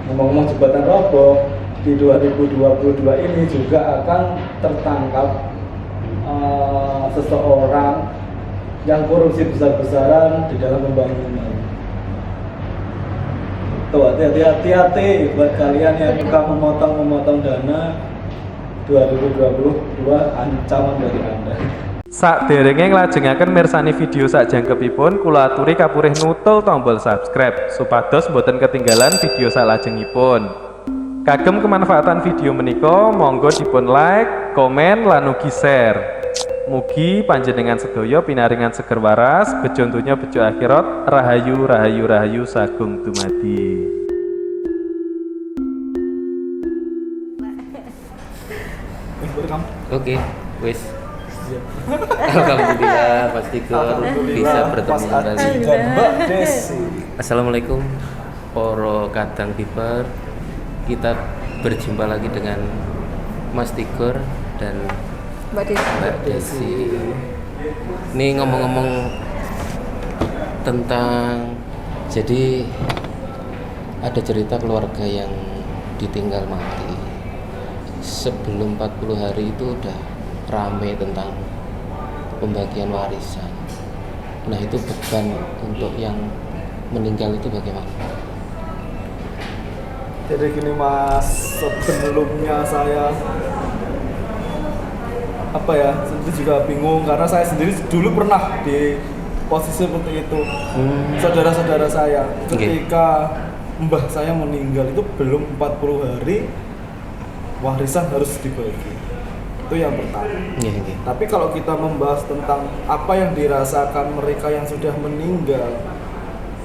Ngomong-ngomong jembatan roboh, di 2022 ini juga akan tertangkap seseorang yang korupsi besar-besaran di dalam pembangunan. Tuh, hati-hati buat kalian yang suka memotong dana 2022, ancaman dari Anda. Saderenge nglajengaken mirsani video sakjangkepipun, kula aturi kapurih nutul tombol subscribe supados boten ketinggalan video salajengipun. Kagem kemanfaatan video menika monggo dipun like, komen lan ugi share. Mugi panjenengan sedaya pinaringan seger waras, bejo donya bejo akhirat, rahayu rahayu rahayu sagung dumadi. Oke, wis. Alhamdulillah Mas Tigor bisa bertemu kembali. Mbak Desi. Assalamualaikum para kadang Piper. Kita berjumpa lagi dengan Mas Tigor dan Mbak Desi. Ini ngomong-ngomong tentang, jadi ada cerita keluarga yang ditinggal mati. Sebelum 40 hari itu udah rame tentang pembagian warisan. Nah, itu beban untuk yang meninggal itu bagaimana? Jadi gini Mas, sebelumnya saya sendiri juga bingung karena saya sendiri dulu pernah di posisi seperti itu. Saudara-saudara saya ketika mbah saya meninggal itu belum 40 hari warisan harus dibagi. Itu yang pertama. Tapi kalau kita membahas tentang apa yang dirasakan mereka yang sudah meninggal,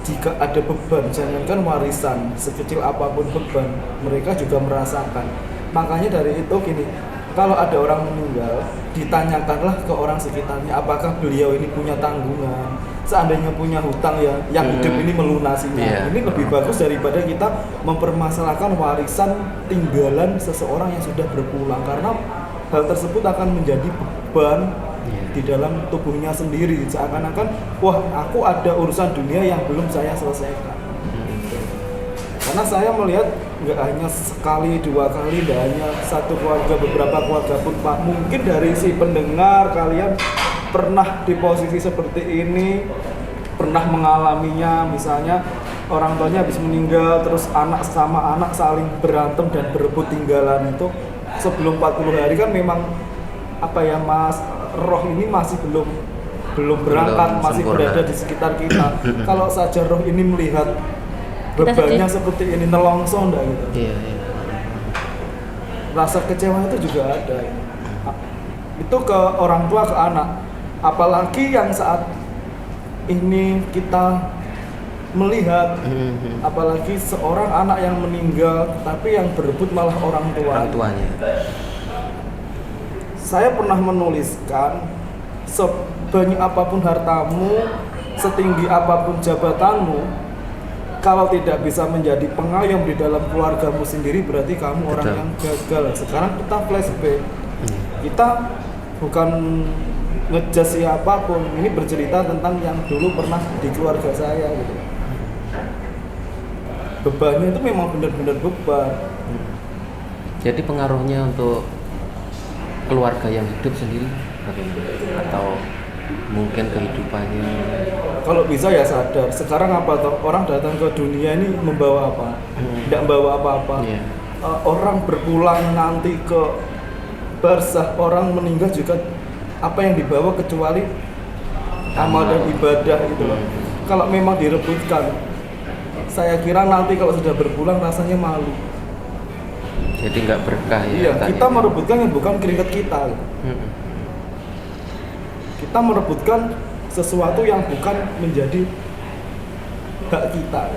jika ada beban, jangankan warisan, sekecil apapun beban, mereka juga merasakan. Makanya dari itu gini, kalau ada orang meninggal, ditanyakanlah ke orang sekitarnya apakah beliau ini punya tanggungan. Seandainya punya hutang ya, yang hidup ini melunasinya. Ini lebih bagus daripada kita mempermasalahkan warisan tinggalan seseorang yang sudah berpulang, karena hal tersebut akan menjadi beban di dalam tubuhnya sendiri. Seakan-akan, wah, aku ada urusan dunia yang belum saya selesaikan. Karena saya melihat nggak hanya sekali, dua kali, nggak hanya satu keluarga, beberapa keluarga pun Pak. Mungkin dari si pendengar kalian pernah di posisi seperti ini, pernah mengalaminya. Misalnya orang tuanya habis meninggal, terus anak sama anak saling berantem dan berebut tinggalan itu. Sebelum 40 hari kan memang Mas, roh ini masih belum berangkat, masih berada di sekitar kita. Kalau saja roh ini melihat bebannya seperti ini, nelongso enggak gitu. Iya. Rasa kecewa itu juga ada. Itu ke orang tua, ke anak. Apalagi yang saat ini kita melihat, apalagi seorang anak yang meninggal tapi yang berebut malah orang tuanya. Saya pernah menuliskan, sebanyak apapun hartamu, setinggi apapun jabatanmu, kalau tidak bisa menjadi pengayom di dalam keluargamu sendiri, berarti kamu orang yang gagal. Sekarang kita flashback, kita bukan ngejas siapapun, ini bercerita tentang yang dulu pernah di keluarga saya gitu. Bebannya itu memang benar-benar beban. Jadi pengaruhnya untuk keluarga yang hidup sendiri bagaimana? Atau mungkin kehidupannya? Kalau bisa ya sadar. Sekarang apa toh? Orang datang ke dunia ini membawa apa? Tidak membawa apa-apa. Orang berpulang nanti ke barzah, orang meninggal juga apa yang dibawa kecuali amal dan ibadah gitu loh. Kalau memang direbutkan, saya kira nanti kalau sudah berpulang rasanya malu. Jadi nggak berkah ya. Iya, kita merebutkan yang bukan keringat kita. Kita merebutkan sesuatu yang bukan menjadi hak kita.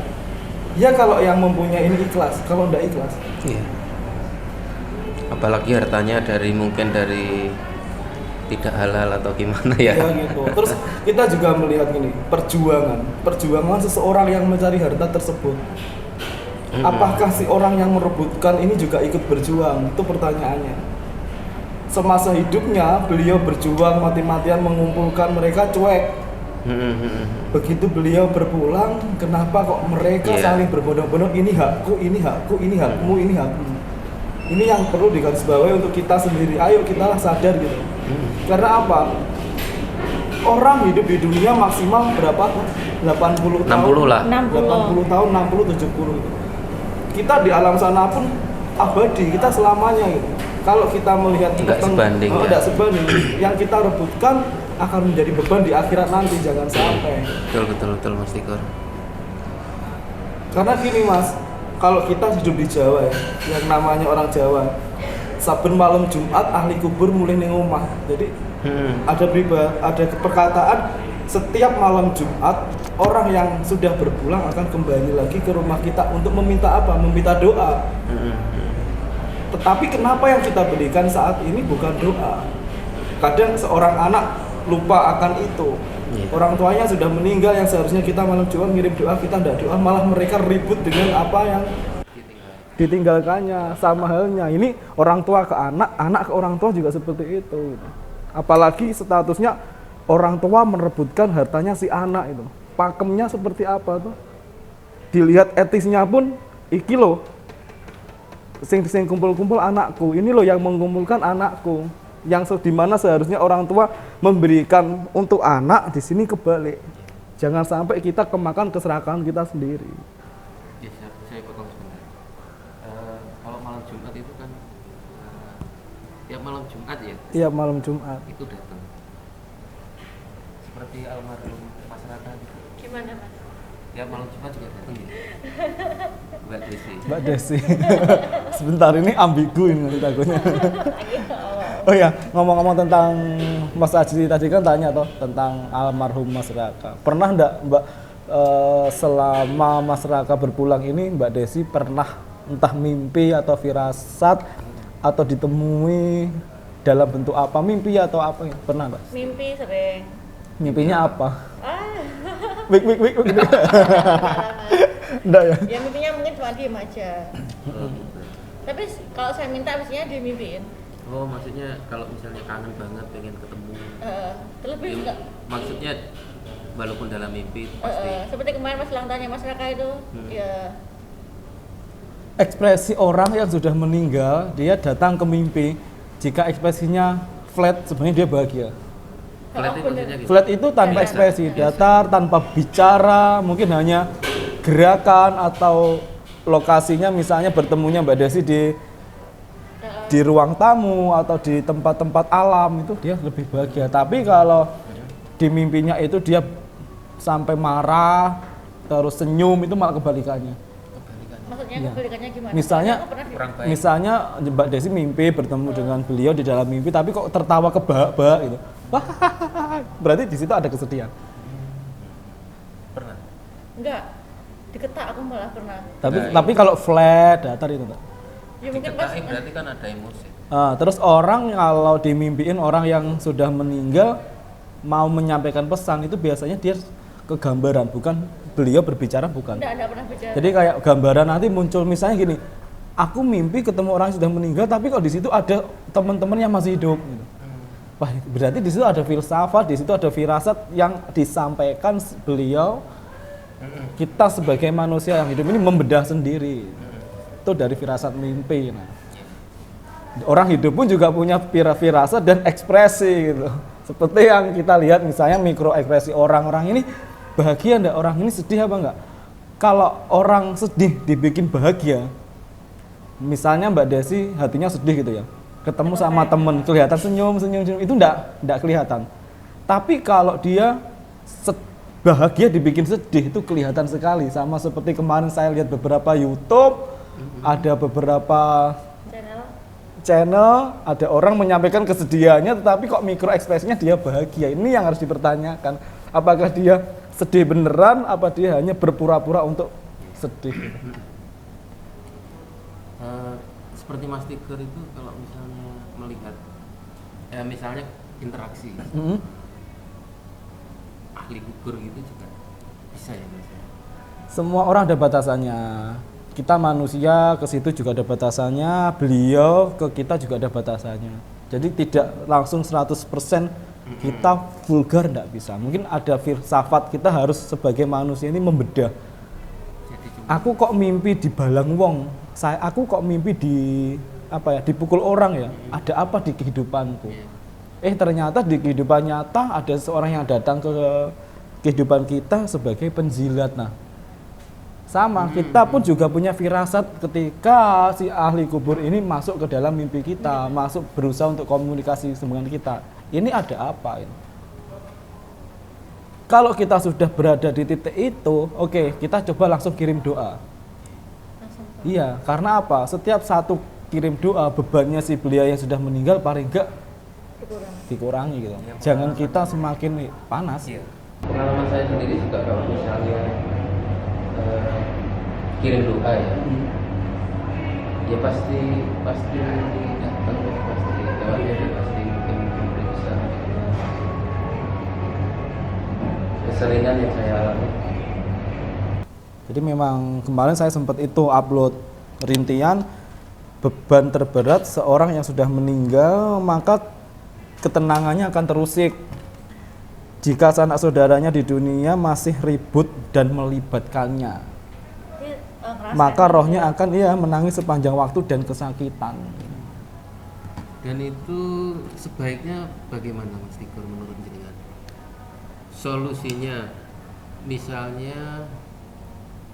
Ya kalau yang mempunyai ini ikhlas, kalau enggak ikhlas. Iya. Apalagi hartanya mungkin dari tidak halal atau gimana ya. Ya gitu. Terus kita juga melihat gini, perjuangan seseorang yang mencari harta tersebut. Apakah si orang yang merebutkan ini juga ikut berjuang? Itu pertanyaannya. Semasa hidupnya beliau berjuang mati-matian mengumpulkan, mereka cuek. Begitu beliau berpulang, kenapa kok mereka saling berbondong-bondong, ini hakku, ini hakku, ini hakmu, ini hakmu. Ini yang perlu digarisbawahi untuk kita sendiri. Ayo kita lah sadar gitu. Karena apa? Orang hidup di dunia maksimal berapa? 80 tahun. 60 lah. 80 tahun, 60, 70 gitu. Kita di alam sana pun abadi, kita selamanya gitu. Kalau kita melihat Nggak sebanding, ya. Nggak sebanding. Yang kita rebutkan akan menjadi beban di akhirat nanti, jangan sampai. Betul Mas Tigor. Karena gini Mas, kalau kita hidup di Jawa ya, yang namanya orang Jawa, saben malam Jumat ahli kubur mulai ning omah. Jadi ada perkataan setiap malam Jumat orang yang sudah berpulang akan kembali lagi ke rumah kita untuk meminta apa? Meminta doa. Tetapi kenapa yang kita berikan saat ini bukan doa? Kadang seorang anak lupa akan itu. Orang tuanya sudah meninggal, yang seharusnya kita malam Jumat ngirim doa, kita tidak doa, malah mereka ribut dengan apa yang ditinggalkannya. Sama halnya ini orang tua ke anak, anak ke orang tua juga seperti itu. Apalagi statusnya orang tua merebutkan hartanya si anak itu. Pakemnya seperti apa tuh? Dilihat etisnya pun iki loh. Sing kumpul-kumpul anakku, ini loh yang mengumpulkan anakku. Yang dimana seharusnya orang tua memberikan untuk anak, di sini kebalik. Jangan sampai kita kemakan keserakahan kita sendiri. Ya, saya potong sebentar. Kalau malam Jumat itu kan tiap malam Jumat ya? Iya, malam Jumat. Itu datang. Seperti almarhum masyarakat itu. Gimana Mas? Tiap malam Jumat juga datang ya? Mbak Desi. Sebentar, ini ambigu ini takutnya. Oh ya, ngomong-ngomong tentang Mas Aji tadi kan tanya toh tentang almarhum Mas Raka. Pernah enggak Mbak selama Mas Raka berpulang ini Mbak Desi pernah entah mimpi atau firasat atau ditemui dalam bentuk apa? Mimpi atau apa? Pernah Mbak? Mimpi sering. Mimpinya apa? Wik. Enggak ya? Ya mimpinya mungkin cuma diem aja. Tapi kalau saya minta biasanya dimimpiin. Oh, maksudnya kalau misalnya kangen banget pengen ketemu. Terlebih Ya, enggak. maksudnya walaupun dalam mimpi itu pasti. Seperti kemarin Mas ulang tahunnya Mas Raka itu, ya. Ekspresi orang yang sudah meninggal, dia datang ke mimpi. Jika ekspresinya flat, sebenarnya dia bahagia. Flat itu maksudnya gitu. Flat itu tanpa ekspresi, datar, tanpa bicara, mungkin hanya gerakan atau lokasinya misalnya bertemunya Mbak Desi di ruang tamu atau di tempat-tempat alam, itu dia lebih bahagia. Tapi kalau di mimpinya itu dia sampai marah, terus senyum, itu malah kebalikannya. Maksudnya Ya. kebalikannya gimana? Kurang baik. Misalnya Mbak Desi mimpi bertemu dengan beliau di dalam mimpi, tapi kok tertawa kebahak-bahak gitu. Berarti di situ ada kesedihan. Pernah. Enggak. Diketak aku malah pernah. Tapi kalau flat datar itu Mbak. Ya mungkin Mas. Diketai berarti kan ada emosi. Terus orang kalau dimimpiin orang yang sudah meninggal mau menyampaikan pesan, itu biasanya dia kegambaran, bukan beliau berbicara, bukan. Enggak pernah bicara. Jadi kayak gambaran nanti muncul misalnya gini, aku mimpi ketemu orang yang sudah meninggal, tapi kok di situ ada teman-teman yang masih hidup. Gitu. Wah, berarti di situ ada filsafat, di situ ada firasat yang disampaikan beliau. Kita sebagai manusia yang hidup ini membedah sendiri. Itu dari firasat mimpi. Nah. Orang hidup pun juga punya firasat dan ekspresi gitu. Seperti yang kita lihat misalnya mikro ekspresi orang-orang ini bahagia enggak, orang ini sedih apa enggak. Kalau orang sedih dibikin bahagia, misalnya Mbak Desi hatinya sedih gitu ya, ketemu sama temen kelihatan senyum, itu enggak kelihatan. Tapi kalau dia bahagia dibikin sedih, itu kelihatan sekali. Sama seperti kemarin saya lihat beberapa YouTube, ada beberapa channel, ada orang menyampaikan kesedihannya, tetapi kok mikro ekspresinya dia bahagia. Ini yang harus dipertanyakan. Apakah dia sedih beneran, apa dia hanya berpura-pura untuk sedih? Seperti Mas Tigor itu kalau misalnya melihat, misalnya interaksi. Ahli kubur gitu juga bisa ya Mas? Semua orang ada batasannya. Kita manusia ke situ juga ada batasannya, beliau ke kita juga ada batasannya. Jadi tidak langsung 100% Kita vulgar nggak bisa. Mungkin ada filsafat, kita harus sebagai manusia ini membedah. Jadi cuma Aku kok mimpi dibalang wong, aku kok mimpi dipukul orang ya. Ada apa di kehidupanku? Ternyata di kehidupan nyata ada seorang yang datang ke kehidupan kita sebagai penjilat. Nah, sama kita pun juga punya firasat ketika si ahli kubur ini masuk ke dalam mimpi kita, masuk berusaha untuk komunikasi dengan kita. Ini ada apa ini? Kalau kita sudah berada di titik itu, oke, kita coba langsung kirim doa. Iya, karena apa? Setiap satu kirim doa, bebannya si beliau yang sudah meninggal paling enggak dikurangi gitu. Jangan kita semakin panas. Iya. Pengalaman saya sendiri juga kalau misalnya kirim doa ya, ya pasti datang, pasti jawabnya dia pasti mungkin bisa. Keseringan yang saya alami. Jadi memang kemarin saya sempat itu upload rintian beban terberat seorang yang sudah meninggal, maka ketenangannya akan terusik. Jika sanak saudaranya di dunia masih ribut dan melibatkannya, maka rohnya akan menangis sepanjang waktu dan kesakitan. Dan itu sebaiknya bagaimana Mas Tigor menurut jenengan? Solusinya misalnya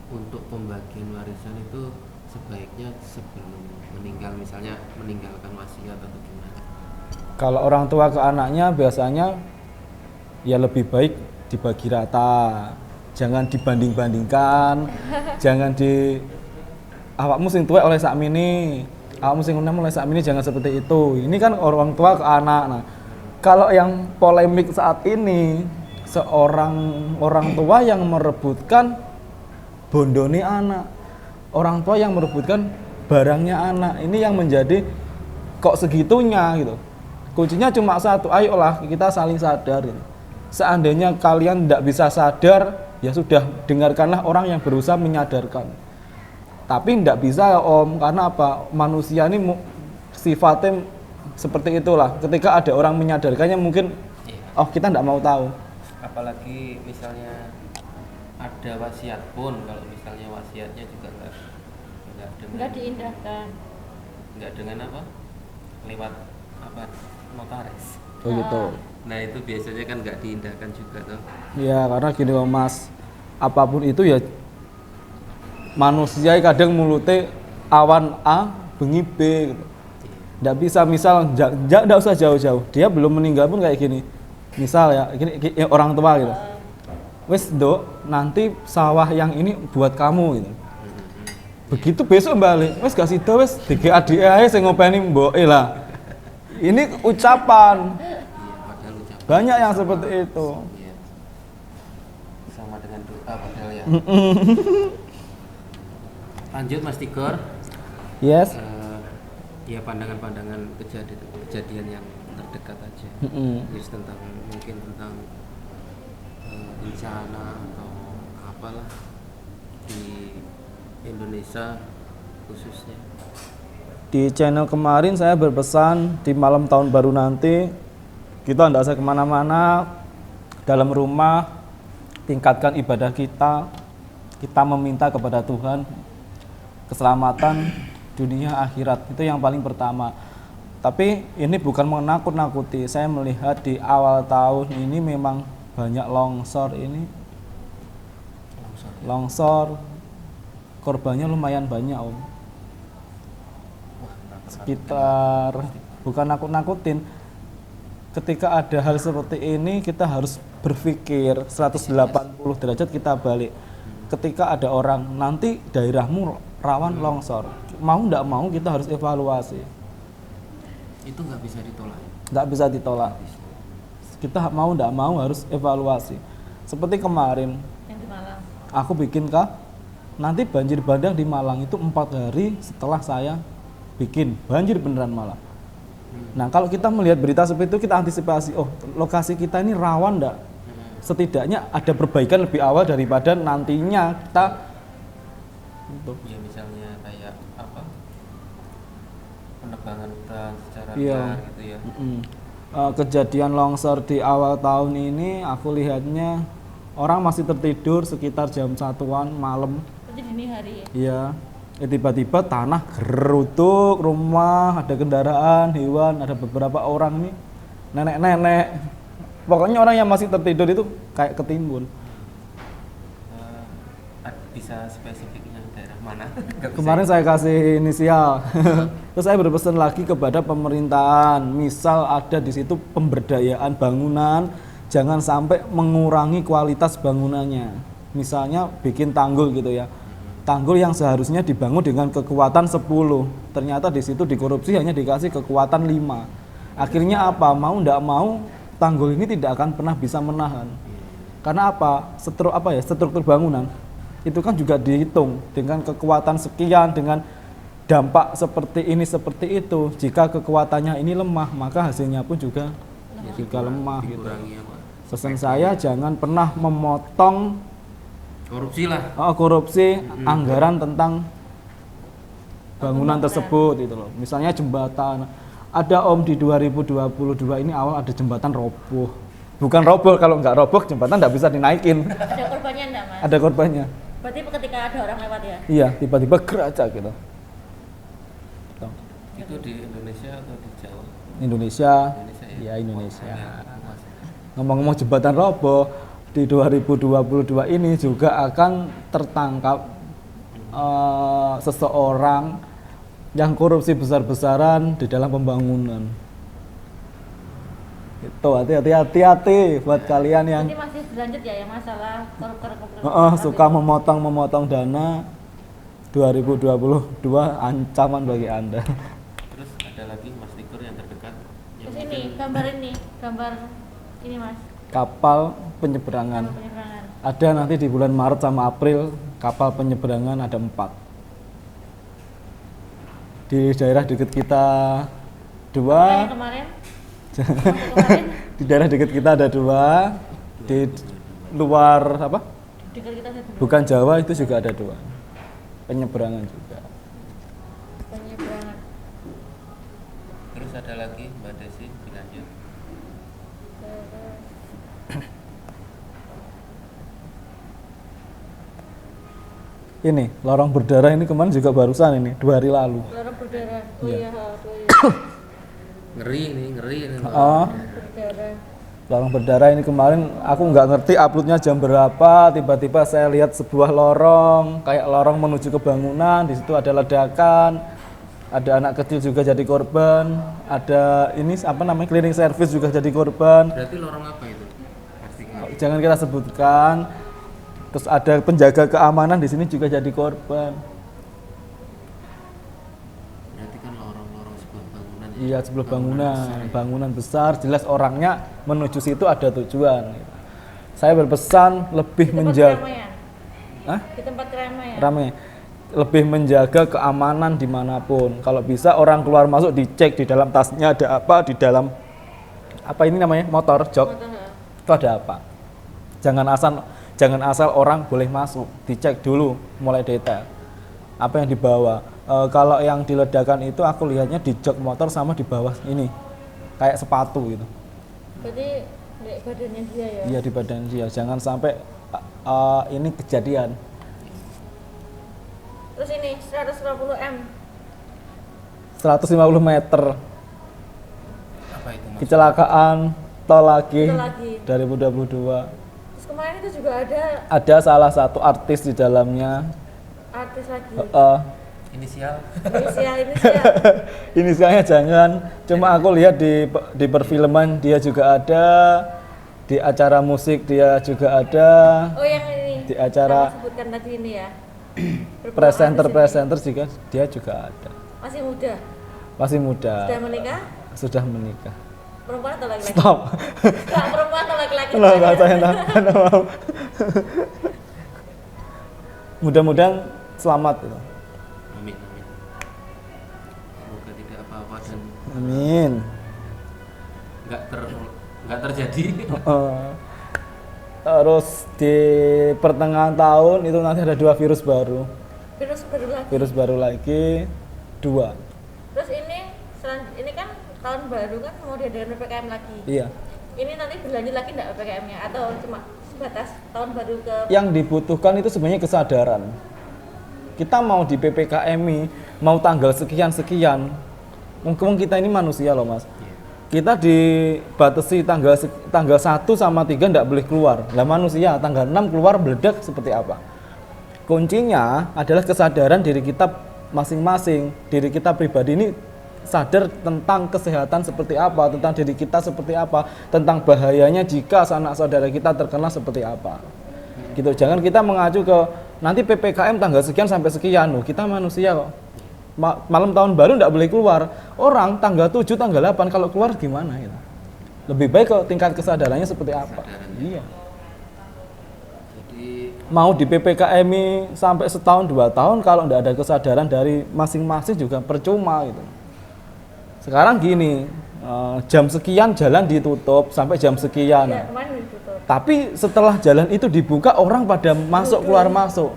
untuk pembagian warisan itu sebaiknya sebelum meninggal, misalnya meninggalkan wasiat atau gimana? Kalau orang tua ke anaknya biasanya ya lebih baik dibagi rata, jangan dibanding-bandingkan, jangan di awakmu sing tuwek oleh sakmene, awakmu sing enom oleh sakmene, jangan seperti itu. Ini kan orang tua ke anak. Nah, kalau yang polemik saat ini seorang orang tua yang merebutkan bondone anak, orang tua yang merebutkan barangnya anak, ini yang menjadi kok segitunya gitu. Kuncinya cuma satu, ayolah kita saling sadar gitu. Seandainya kalian tidak bisa sadar, ya sudah, dengarkanlah orang yang berusaha menyadarkan. Tapi tidak bisa ya Om, karena apa? Manusia ini sifatnya seperti itulah. Ketika ada orang menyadarkannya mungkin, oh kita tidak mau tahu. Apalagi misalnya ada wasiat pun, kalau misalnya wasiatnya juga nggak diindahkan, nggak dengan apa, lewat apa, notaris. Oh gitu. Nah itu biasanya kan nggak diindahkan juga tuh. Ya karena gini loh Mas, apapun itu ya manusia kadang mulutnya awan A bengi B gitu. Nggak bisa, misal nggak usah jauh-jauh, dia belum meninggal pun kayak gini. Misal ya, gini orang tua gitu. Wes Dok, nanti sawah yang ini buat kamu gitu. Begitu besok balik, wes gak sida wes tiga adik ae sing ngopeni mboke lah. Ini ucapan. Padahal ucapan Banyak yang seperti itu. Iya. Sama dengan doa padahal ya. Lanjut Mas Tigor. Yes. Ya pandangan-pandangan kejadian yang terdekat aja. Terus tentang mungkin tentang bencana atau apalah di Indonesia khususnya. Di channel kemarin saya berpesan di malam tahun baru nanti kita tidak usah kemana-mana, dalam rumah tingkatkan ibadah kita meminta kepada Tuhan keselamatan dunia akhirat, itu yang paling pertama. Tapi ini bukan menakut-nakuti, saya melihat di awal tahun ini memang banyak longsor ini. Longsor korbannya lumayan banyak Om. Sekitar, bukan nakut-nakutin, ketika ada hal seperti ini kita harus berpikir 180 derajat kita balik. Ketika ada orang, nanti daerahmu rawan longsor, mau tidak mau kita harus evaluasi. Itu nggak bisa ditolak. Nggak bisa ditolak. Kita mau tidak mau harus evaluasi. Seperti kemarin yang di Malang. aku bikin nanti banjir bandang di Malang itu 4 hari setelah saya bikin banjir beneran Malang. Nah kalau kita melihat berita seperti itu, kita antisipasi, oh lokasi kita ini rawan enggak? Setidaknya ada perbaikan lebih awal daripada nantinya kita Ya misalnya kayak apa, penebangan hutan secara Iya. liar gitu ya. kejadian longsor di awal tahun ini aku lihatnya orang masih tertidur sekitar jam 1-an malam. Itu dini hari ya? Iya. Tiba-tiba tanah gerutuk, rumah, ada kendaraan, hewan, ada beberapa orang nih, nenek-nenek. Pokoknya orang yang masih tertidur itu kayak ketimbun. Bisa spesifiknya daerah mana? Kemarin saya kasih inisial. Terus saya berpesan lagi kepada pemerintahan, misal ada di situ pemberdayaan bangunan, jangan sampai mengurangi kualitas bangunannya. Misalnya bikin tanggul gitu ya. Tanggul yang seharusnya dibangun dengan kekuatan 10, ternyata di situ dikorupsi hanya dikasih kekuatan 5. Akhirnya apa? Mau ndak mau tanggul ini tidak akan pernah bisa menahan. Karena apa? Struktur bangunan itu kan juga dihitung dengan kekuatan sekian, dengan dampak seperti ini seperti itu. Jika kekuatannya ini lemah, maka hasilnya pun juga lemah gitu. Pesan saya jangan pernah memotong Korupsi lah. korupsi anggaran tentang bangunan tersebut gitu loh. Misalnya jembatan. Ada di 2022 ini awal ada jembatan roboh. Bukan roboh, kalau nggak roboh jembatan nggak bisa dinaikin. Ada korbannya enggak, Mas? Ada korbannya. Berarti ketika ada orang lewat ya? Iya, tiba-tiba geraca gitu. Itu di Indonesia atau di Jawa? Indonesia. Indonesia ya? Iya, Indonesia. Mas. Ngomong-ngomong jembatan roboh, di 2022 ini juga akan tertangkap seseorang yang korupsi besar-besaran di dalam pembangunan. Itu hati-hati buat kalian yang Ini masih berlanjut ya yang masalah koruptor. suka memotong dana. 2022 ancaman bagi Anda. Terus ada lagi Mas Tikur yang terdekat. Terus ini, gambar ini Mas. Kapal penyeberangan. Kapal penyeberangan. Ada nanti di bulan Maret sama April kapal penyeberangan ada 4. Di daerah dekat kita 2. Yang kemarin? Kemarin Di daerah dekat kita ada 2. Di luar apa? dekat kita satu. Bukan Jawa itu juga ada 2. Penyeberangan juga. Penyeberangan. Terus ada lagi Mbak Desi dilanjut. Ini lorong berdarah ini kemarin juga barusan ini 2 hari lalu. Lorong berdarah. Oh Iya. iya, oh iya. Ngeri ini. Berdarah. Lorong berdarah ini kemarin aku nggak ngerti uploadnya jam berapa, tiba-tiba saya lihat sebuah lorong kayak lorong menuju ke bangunan, di situ ada ledakan, ada anak kecil juga jadi korban, ada ini apa namanya cleaning service juga jadi korban. Berarti lorong apa itu? Pastikan. Jangan kita sebutkan. Terus ada penjaga keamanan di sini juga jadi korban. Berarti kan lorong-lorong sebuah bangunan. ya? Iya, sebuah bangunan besar, jelas orangnya menuju situ ada tujuan. Saya berpesan lebih Di tempat menjaga, keramaian. Hah? Di tempat keramaian. Ramai, lebih menjaga keamanan dimanapun. Kalau bisa orang keluar masuk dicek di dalam tasnya ada apa, di dalam apa ini namanya motor jok itu ada apa. Jangan asal orang boleh masuk, dicek dulu mulai detail apa yang dibawa. Kalau yang diledakan itu aku lihatnya di jok motor sama di bawah ini kayak sepatu gitu. Berarti di badannya dia ya. Iya, di badan dia. Jangan sampai ini kejadian. Terus ini 150 M. 150 meter Apa itu Mas? kecelakaan tol lagi Tol lagi. 2022. Terus kemarin itu juga ada Ada salah satu artis di dalamnya. artis lagi. Inisial. Ini Inisialnya jangan. Cuma aku lihat di perfilman dia juga ada, di acara musik dia juga ada, Oh yang ini. di acara Kamu sebutkan tadi ini ya. presenter juga dia juga ada. Masih muda. Masih muda. Sudah menikah? Sudah menikah. Perempuan atau laki-laki? Stop. Enggak, perempuan atau laki-laki? Enggak saya enggak mau. Mudah-mudahan selamat gitu. Amin. Semoga tidak apa-apa dan Amin. nggak terjadi. Terus di pertengahan tahun itu nanti ada 2 virus baru. Virus baru lagi. Virus baru lagi 2. Terus ini kan tahun baru kan mau diadakan PPKM lagi. Iya. Ini nanti berlanjut lagi enggak PPKM-nya atau cuma sebatas tahun baru ke Yang dibutuhkan itu sebenarnya kesadaran. Kita mau di PPKM-i, mau tanggal sekian-sekian, mungkin kita ini manusia loh mas. Kita dibatasi tanggal 1 sama 3 enggak boleh keluar. Lah manusia tanggal 6 keluar meledak seperti apa? Kuncinya adalah kesadaran diri kita masing-masing, diri kita pribadi ini sadar tentang kesehatan seperti apa, tentang diri kita seperti apa, tentang bahayanya jika sanak saudara kita terkena seperti apa. Gitu. Jangan kita mengacu ke nanti PPKM tanggal sekian sampai sekian. Loh, kita manusia kok. Malam tahun baru enggak boleh keluar. Orang tanggal 7, tanggal 8 kalau keluar gimana gitu. Lebih baik kok tingkat kesadarannya seperti apa. Iya. Jadi Mau di PPKM sampai setahun 2 tahun kalau enggak ada kesadaran dari masing-masing juga percuma gitu. Sekarang gini, jam sekian jalan ditutup sampai jam sekian. ya kemarin ditutup. Tapi setelah jalan itu dibuka orang pada masuk keluar masuk.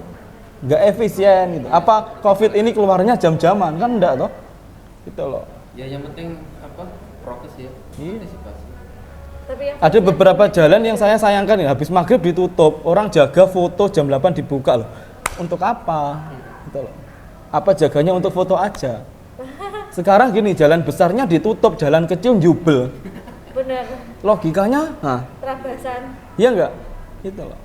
Nggak efisien gitu. Apa Covid ini keluarnya jam-jaman kan enggak toh? Gitu loh. ya yang penting apa prokes ya, Iya. antisipasi. Tapi yang Ada beberapa jalan yang saya sayangkan ya, habis maghrib ditutup, orang jaga foto jam 8 dibuka loh. Untuk apa? Gitu loh. Apa jaganya untuk foto aja? Sekarang gini, jalan besarnya ditutup, jalan kecil jubel. bener Logikanya, nah, terabasan. iya enggak? Gitu loh.